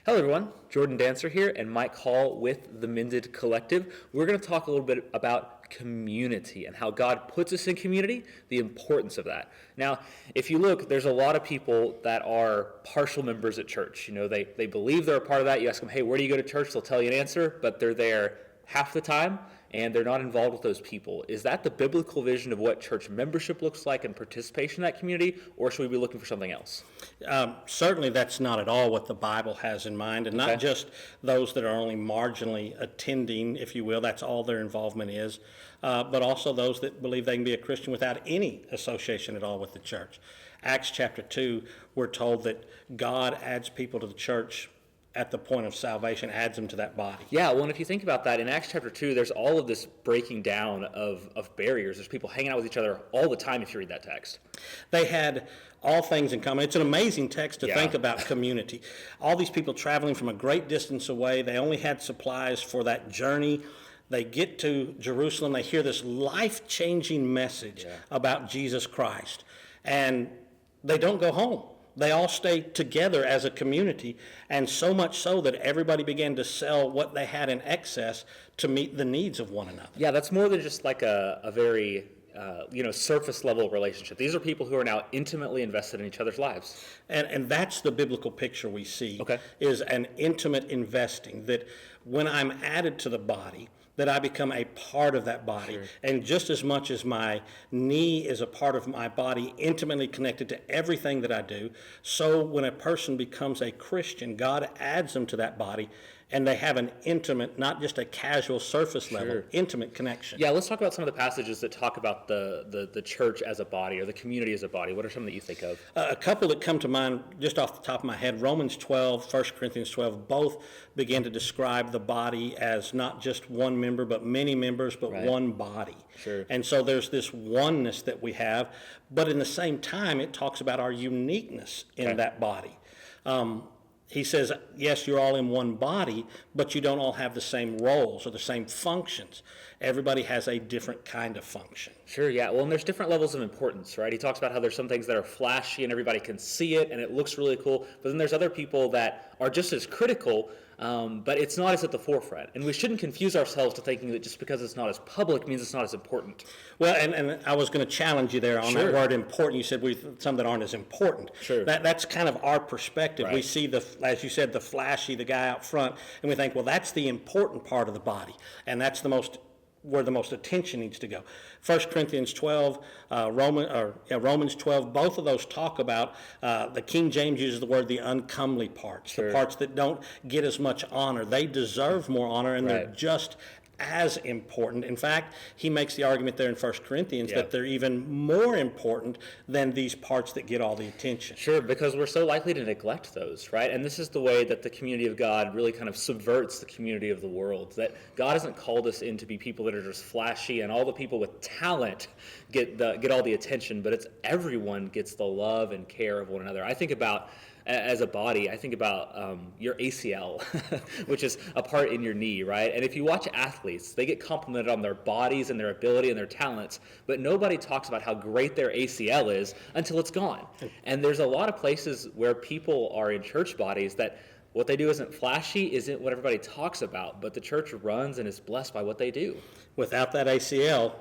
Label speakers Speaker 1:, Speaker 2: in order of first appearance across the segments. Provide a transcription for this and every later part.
Speaker 1: Hello everyone, Jordan Dancer here and Mike Hall with the Mended Collective. We're going to talk a little bit about community and how God puts us in community, the importance of that. Now, if you look, there's a lot of people that are partial members at church. You know, they believe they're a part of that. You ask them, hey, where do you go to church? They'll tell you an answer, but they're there half the time and they're not involved with those people. Is that the biblical vision of what church membership looks like and participation in that community, or should we be looking for something else?
Speaker 2: Certainly that's not at all what the Bible has in mind, and not just those that are only marginally attending, if you will, that's all their involvement is, but also those that believe they can be a Christian without any association at all with the church. Acts chapter 2, we're told that God adds people to the church at the point of salvation, adds them to that body.
Speaker 1: Yeah, well, and if you think about that, in Acts chapter 2, there's all of this breaking down of barriers. There's people hanging out with each other all the time if you read that text.
Speaker 2: They had all things in common. It's an amazing text to think about community. All these people traveling from a great distance away, they only had supplies for that journey. They get to Jerusalem, they hear this life-changing message about Jesus Christ, and they don't go home. They all stayed together as a community, and so much so that everybody began to sell what they had in excess to meet the needs of one another.
Speaker 1: Yeah, that's more than just like a very surface level relationship. These are people who are now intimately invested in each other's lives.
Speaker 2: And that's the biblical picture we see, is an intimate investing, that when I'm added to the body, that I become a part of that body. Sure. And just as much as my knee is a part of my body, intimately connected to everything that I do, so when a person becomes a Christian, God adds them to that body, and they have an intimate, not just a casual surface level, intimate connection.
Speaker 1: Yeah, let's talk about some of the passages that talk about the church as a body or the community as a body. What are some that you think of?
Speaker 2: A couple that come to mind just off the top of my head, Romans 12, 1 Corinthians 12, both begin to describe the body as not just one member, but many members, but one body.
Speaker 1: Sure.
Speaker 2: And so there's this oneness that we have, but in the same time, it talks about our uniqueness in that body. He says, yes, you're all in one body, but you don't all have the same roles or the same functions. Everybody has a different kind of function.
Speaker 1: Sure, yeah. Well, and there's different levels of importance, right? He talks about how there's some things that are flashy and everybody can see it and it looks really cool, but then there's other people that are just as critical, but it's not as at the forefront. And we shouldn't confuse ourselves to thinking that just because it's not as public means it's not as important.
Speaker 2: Well, and I was going to challenge you there on that word important. You said some that aren't as important.
Speaker 1: Sure.
Speaker 2: That's kind of our perspective. We see, as you said, the flashy, the guy out front, and we think, well, that's the important part of the body, and that's where the most attention needs to go. 1 Corinthians 12, Romans 12, both of those talk about, the King James uses the word the uncomely parts, the parts that don't get as much honor. They deserve more honor, and they're just as important. In fact, he makes the argument there in 1 Corinthians that they're even more important than these parts that get all the attention.
Speaker 1: Sure, because we're so likely to neglect those, right? And this is the way that the community of God really kind of subverts the community of the world, that God hasn't called us in to be people that are just flashy and all the people with talent get all the attention, but it's everyone gets the love and care of one another. I think about, as a body, I think about your ACL, which is a part in your knee, right? And if you watch athletes, they get complimented on their bodies and their ability and their talents, but nobody talks about how great their ACL is until it's gone. And there's a lot of places where people are in church bodies that what they do isn't flashy, isn't what everybody talks about, but the church runs and is blessed by what they do.
Speaker 2: Without that ACL,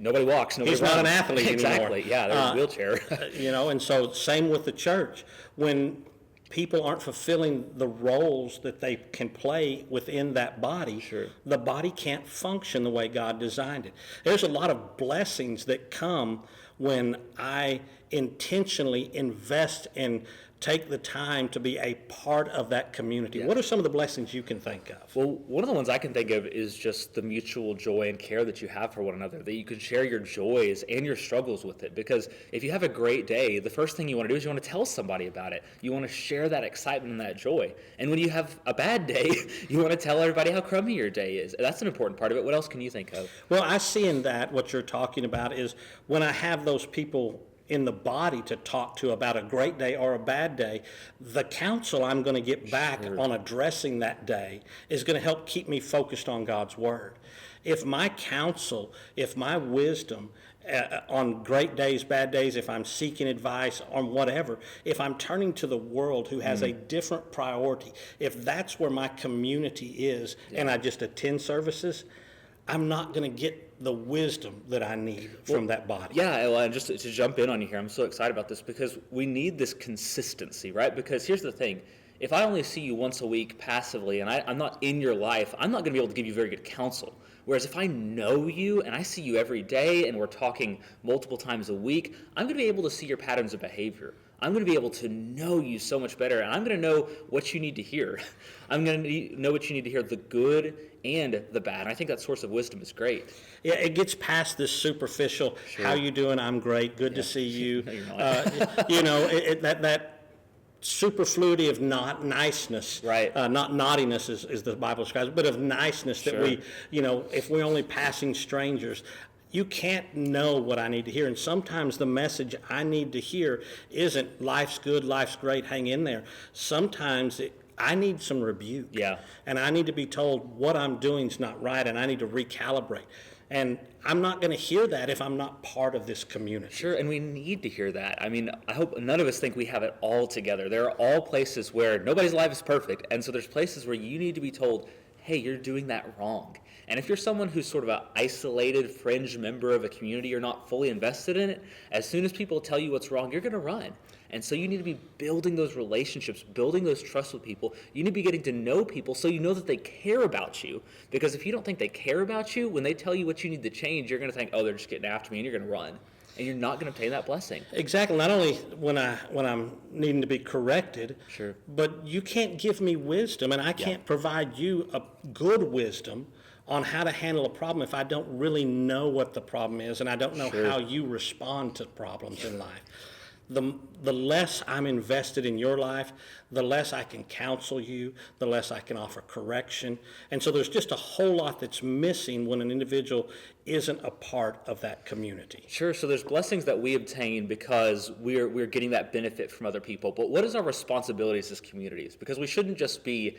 Speaker 1: nobody walks. Nobody
Speaker 2: He's
Speaker 1: runs.
Speaker 2: not an athlete
Speaker 1: exactly.
Speaker 2: anymore.
Speaker 1: Yeah, there's a wheelchair.
Speaker 2: And so same with the church. When people aren't fulfilling the roles that they can play within that body, the body can't function the way God designed it. There's a lot of blessings that come when I intentionally invest and take the time to be a part of that community. What are some of the blessings you can think of?
Speaker 1: Well, one of the ones I can think of is just the mutual joy and care that you have for one another, that you can share your joys and your struggles with it. Because if you have a great day, the first thing you want to do is you want to tell somebody about it. You want to share that excitement and that joy. And when you have a bad day, you want to tell everybody how crummy your day is. That's an important part of it. What else can you think of?
Speaker 2: Well, I see in that what you're talking about is when I have those people in the body to talk to about a great day or a bad day, the counsel I'm going to get back on addressing that day is going to help keep me focused on God's Word. If my counsel, if my wisdom on great days, bad days, if I'm seeking advice on whatever, if I'm turning to the world who has a different priority, if that's where my community is and I just attend services, I'm not going to get the wisdom that I need from that body.
Speaker 1: Yeah, well, and just to jump in on you here, I'm so excited about this because we need this consistency, right? Because here's the thing. If I only see you once a week passively and I'm not in your life, I'm not going to be able to give you very good counsel. Whereas if I know you and I see you every day and we're talking multiple times a week, I'm going to be able to see your patterns of behavior. I'm going to be able to know you so much better, and I'm going to know what you need to hear. I'm going to know what you need to hear, the good and the bad. And I think that source of wisdom is great.
Speaker 2: Yeah, it gets past this superficial, how you doing? I'm great. Good to see you.
Speaker 1: No, you're not.
Speaker 2: That superfluity of not niceness,
Speaker 1: right?
Speaker 2: Not naughtiness, as the Bible describes, but of niceness that we, if we're only passing strangers, you can't know what I need to hear. And sometimes the message I need to hear isn't life's good, life's great, hang in there. Sometimes I need some rebuke.
Speaker 1: Yeah.
Speaker 2: And I need to be told what I'm doing is not right, and I need to recalibrate. And I'm not going to hear that if I'm not part of this community.
Speaker 1: Sure, and we need to hear that. I mean, I hope none of us think we have it all together. There are all places where nobody's life is perfect, and so there's places where you need to be told, hey, you're doing that wrong. And if you're someone who's sort of an isolated fringe member of a community, you're not fully invested in it, as soon as people tell you what's wrong, you're going to run. And so you need to be building those relationships, building those trusts with people. You need to be getting to know people so you know that they care about you. Because if you don't think they care about you, when they tell you what you need to change, you're going to think, oh, they're just getting after me, and you're going to run. And you're not going to obtain that blessing.
Speaker 2: Exactly. Not only when I'm needing to be corrected,
Speaker 1: sure,
Speaker 2: but you can't give me wisdom, and I can't provide you a good wisdom on how to handle a problem if I don't really know what the problem is, and I don't know how you respond to problems in life. The less I'm invested in your life, the less I can counsel you, the less I can offer correction. And so there's just a whole lot that's missing when an individual isn't a part of that community.
Speaker 1: Sure, so there's blessings that we obtain because we're getting that benefit from other people. But what is our responsibilities as communities? Because we shouldn't just be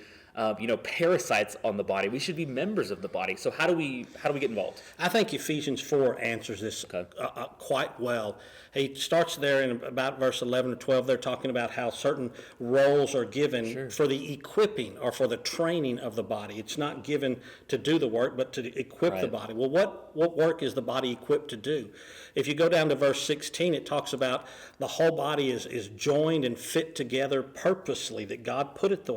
Speaker 1: parasites on the body. We should be members of the body. So how do we get involved?
Speaker 2: I think Ephesians 4 answers this quite well. He starts there in about verse 11 or 12. They're talking about how certain roles are given for the equipping or for the training of the body. It's not given to do the work, but to equip the body. Well, what work is the body equipped to do? If you go down to verse 16, it talks about the whole body is joined and fit together purposely, that God put it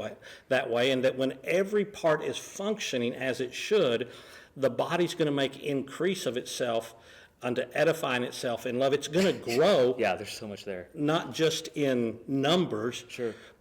Speaker 2: that way, and that when every part is functioning as it should, the body's going to make increase of itself unto edifying itself in love. It's going to grow.
Speaker 1: Yeah, there's so much there.
Speaker 2: Not just in numbers,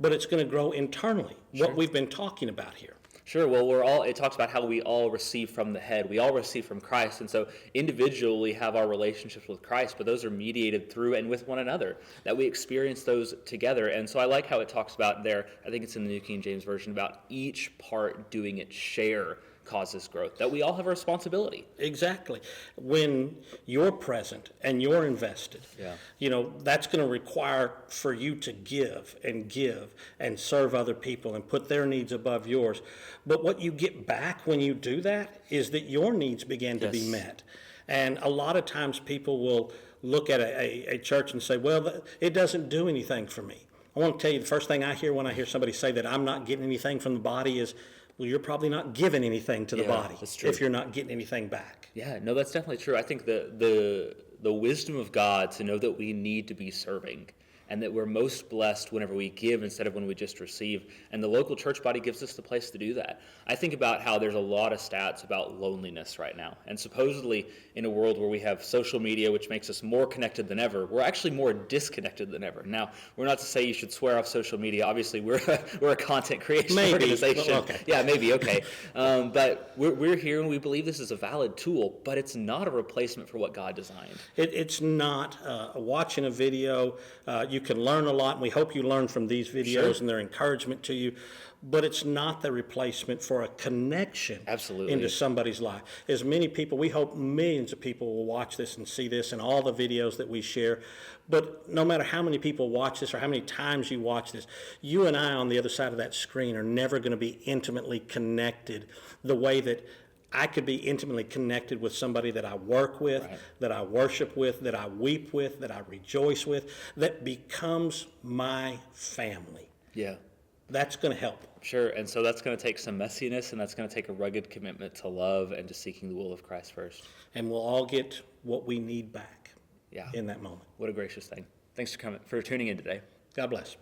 Speaker 2: but it's going to grow internally, what we've been talking about here.
Speaker 1: Sure. Well, it talks about how we all receive from the head. We all receive from Christ. And so individually we have our relationships with Christ, but those are mediated through and with one another, that we experience those together. And so I like how it talks about there, I think it's in the New King James Version, about each part doing its share causes growth, that we all have a responsibility.
Speaker 2: Exactly. When you're present and you're invested, that's going to require for you to give and serve other people and put their needs above yours. But what you get back when you do that is that your needs begin to be met. And a lot of times people will look at a church and say, well, it doesn't do anything for me. I want to tell you, the first thing I hear when I hear somebody say that I'm not getting anything from the body is, well, you're probably not giving anything to the body if you're not getting anything back.
Speaker 1: Yeah, no, that's definitely true. I think the wisdom of God to know that we need to be serving and that we're most blessed whenever we give instead of when we just receive. And the local church body gives us the place to do that. I think about how there's a lot of stats about loneliness right now. And supposedly in a world where we have social media, which makes us more connected than ever, we're actually more disconnected than ever. Now, we're not to say you should swear off social media. Obviously, we're a content creation organization.
Speaker 2: Okay.
Speaker 1: Yeah, maybe, okay. But we're here and we believe this is a valid tool, but it's not a replacement for what God designed.
Speaker 2: It's not. Watching a video, you can learn a lot, and we hope you learn from these videos and their encouragement to you, but it's not the replacement for a connection into somebody's life. As many people, we hope millions of people will watch this and see this and all the videos that we share, but no matter how many people watch this or how many times you watch this, you and I on the other side of that screen are never going to be intimately connected the way that I could be intimately connected with somebody that I work with,
Speaker 1: Right.
Speaker 2: that I worship with, that I weep with, that I rejoice with, that becomes my family.
Speaker 1: Yeah.
Speaker 2: That's going to help.
Speaker 1: Sure. And so that's going to take some messiness, and that's going to take a rugged commitment to love and to seeking the will of Christ first.
Speaker 2: And we'll all get what we need back
Speaker 1: Yeah.
Speaker 2: in that moment.
Speaker 1: What a gracious thing. Thanks for tuning in today.
Speaker 2: God bless.